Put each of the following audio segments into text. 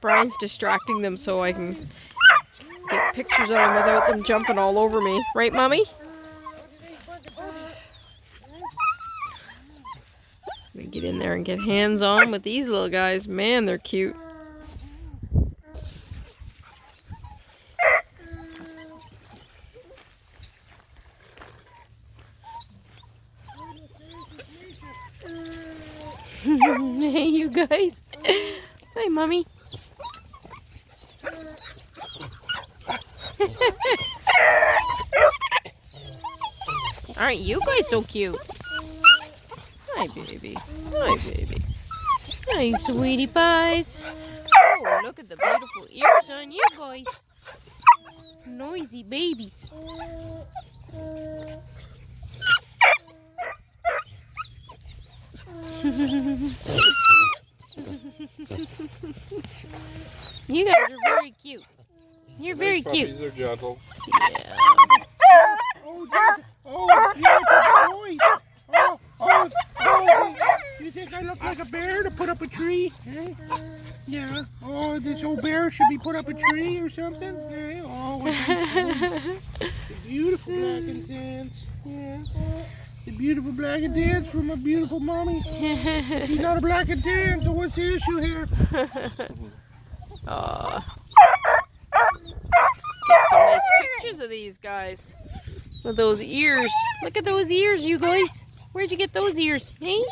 Brian's distracting them so I can get pictures of them without them jumping all over me. Right, Mommy? I'm gonna get in there and get hands-on with these little guys. Man, they're cute. Hey, you guys. Hi, Mommy. Aren't you guys so cute? Hi, baby. Hi, baby. Hi, sweetie pies. Oh, look at the beautiful ears on you guys. Noisy babies. You guys are very cute. You're very cute. Puppies are gentle. Yeah. Oh, beautiful boy. Oh, you think I look like a bear to put up a tree? Eh? Yeah. Oh, this old bear should be put up a tree or something? Eh? Oh, the beautiful black and tans. Yeah. The beautiful black and tans from a beautiful mommy. She's not a black and tan, so what's the issue here? Get some nice pictures of these guys. With those ears. Look at those ears, you guys. Where'd you get those ears? Hey?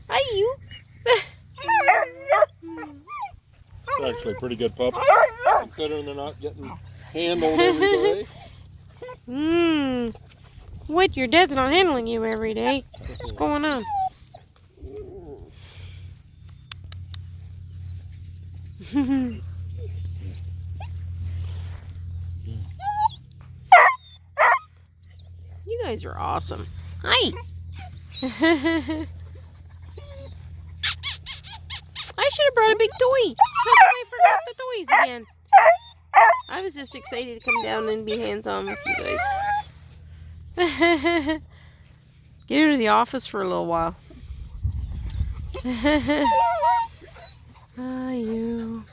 Hi, you. They're actually pretty good pups, considering they're not getting handled every day. What? Your dad's not handling you every day? What's going on? You guys are awesome. Hi. I should have brought a big toy. How come I forgot the toys again? I was just excited to come down and be hands-on with you guys. Get her to the office for a little while. Ah, you.